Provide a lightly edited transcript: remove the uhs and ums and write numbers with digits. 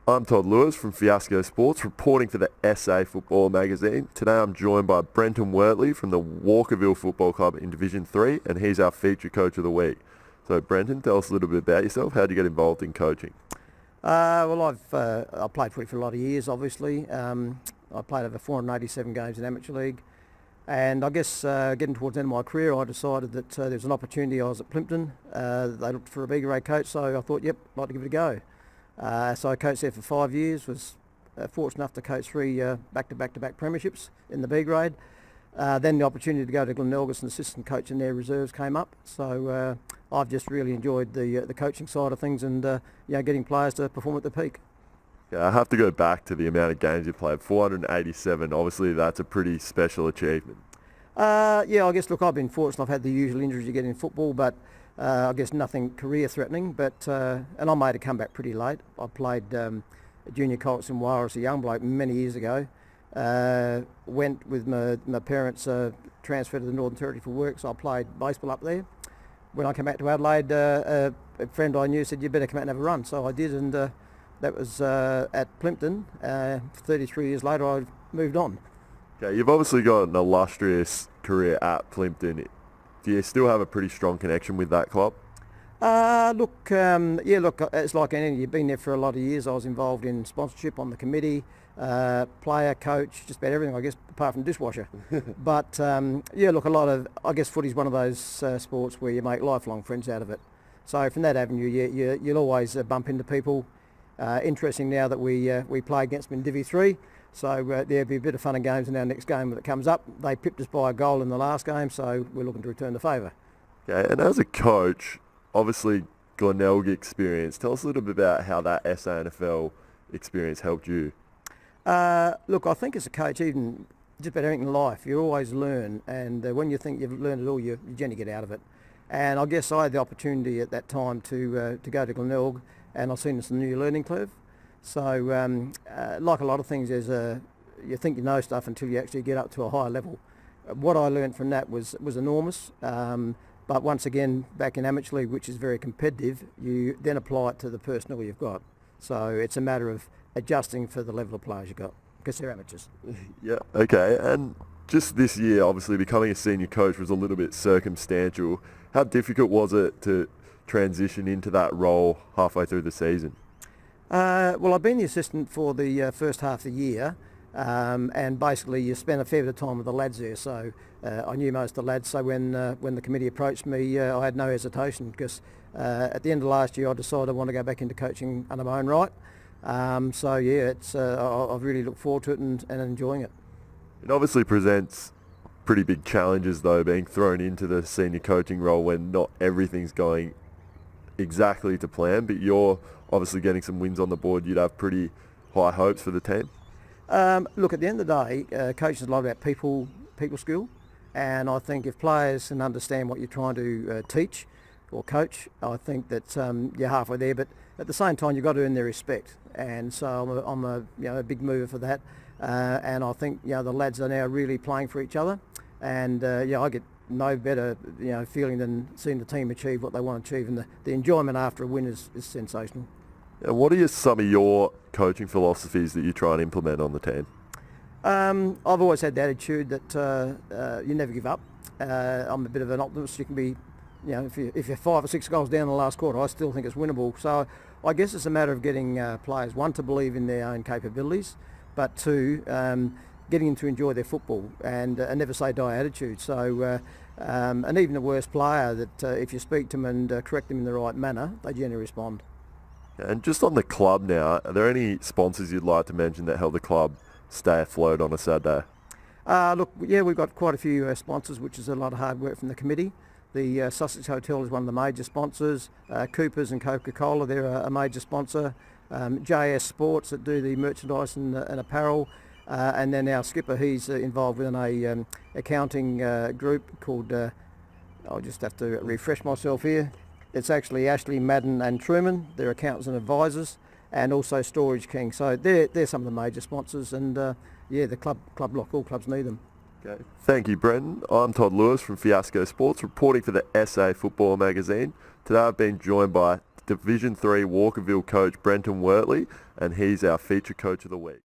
I'm Todd Lewis from Fiasco Sports, reporting for the SA Football Magazine. Today I'm joined by Brenton Wortley from the Walkerville Football Club in Division 3, and he's our feature coach of the week. So Brenton, tell us a little bit about yourself. How did you get involved in coaching? I've played footy for a lot of years, obviously. I played over 487 games in amateur league. And I guess getting towards the end of my career, I decided that there was an opportunity. I was at Plimpton. They looked for a B grade coach, so I thought, yep, I'd like to give it a go. So I coached there for 5 years, was fortunate enough to coach three back-to-back premierships in the B grade. Then the opportunity to go to Glenelg as an assistant coach in their reserves came up. So I've just really enjoyed the coaching side of things and getting players to perform at the peak. Yeah, I have to go back to the amount of games you played, 487. Obviously that's a pretty special achievement. I guess, look, I've been fortunate. I've had the usual injuries you get in football, but I guess nothing career-threatening. But and I made a comeback pretty late. I played junior Colts in Wales as a young bloke many years ago. Went with my parents, transferred to the Northern Territory for work, so I played baseball up there. When I came back to Adelaide, a friend I knew said, you better come out and have a run. So I did, and that was at Plimpton. 33 years later, I moved on. Okay, you've obviously got an illustrious career at Plimpton. Do you still have a pretty strong connection with that club? It's like anything. You've been there for a lot of years. I was involved in sponsorship on the committee, player, coach, just about everything, I guess, apart from dishwasher. But I guess footy's one of those sports where you make lifelong friends out of it. So from that avenue, you'll always bump into people. Interesting now that we play against them in Div 3. So there'll be a bit of fun and games in our next game that comes up. They pipped us by a goal in the last game, so we're looking to return the favour. Okay, and as a coach, obviously Glenelg experience. Tell us a little bit about how that SANFL experience helped you. Look, I think as a coach, even just about everything in life, you always learn, and when you think you've learned it all, you generally get out of it. And I guess I had the opportunity at that time to go to Glenelg, and I've seen it's a new learning curve. So like a lot of things, you think you know stuff until you actually get up to a higher level. What I learned from that was enormous. But once again, back in amateur league, which is very competitive, you then apply it to the personnel you've got. So it's a matter of adjusting for the level of players you've got, because they're amateurs. Yeah, okay. And just this year, obviously, becoming a senior coach was a little bit circumstantial. How difficult was it to transition into that role halfway through the season? Well, I've been the assistant for the first half of the year, and basically you spend a fair bit of time with the lads there, so I knew most of the lads. So when the committee approached me, I had no hesitation, because at the end of last year I decided I want to go back into coaching under my own right. I've really looked forward to it and enjoying it. It obviously presents pretty big challenges, though, being thrown into the senior coaching role when not everything's going exactly to plan, but you're obviously getting some wins on the board. You'd have pretty high hopes for the team. Look, at the end of the day, coaching is a lot about people skill, and I think if players can understand what you're trying to teach or coach, I think that you're halfway there. But at the same time, you've got to earn their respect, and so I'm a big mover for that. And I think the lads are now really playing for each other, and I get no better feeling than seeing the team achieve what they want to achieve, and the enjoyment after a win is sensational. And what are some of your coaching philosophies that you try and implement on the team? I've always had the attitude that you never give up. I'm a bit of an optimist. You can be, if you're 5 or 6 goals down in the last quarter, I still think it's winnable. So I guess it's a matter of getting players, one, to believe in their own capabilities, but two, getting them to enjoy their football and a never say die attitude. So, and even the worst player, that if you speak to them and correct them in the right manner, they generally respond. And just on the club now, are there any sponsors you'd like to mention that help the club stay afloat on a Saturday? We've got quite a few sponsors, which is a lot of hard work from the committee. The Sussex Hotel is one of the major sponsors. Coopers and Coca-Cola, they're a major sponsor. JS Sports, that do the merchandise and apparel. And then our skipper, he's involved with an accounting group called, I'll just have to refresh myself here. It's actually Ashley, Madden and Truman. They're accountants and advisors, and also Storage King. So they're some of the major sponsors, and the club block, all clubs need them. Okay. Thank you, Brenton. I'm Todd Lewis from Fiasco Sports, reporting for the SA Football Magazine. Today I've been joined by Division 3 Walkerville coach Brenton Wortley, and he's our feature coach of the week.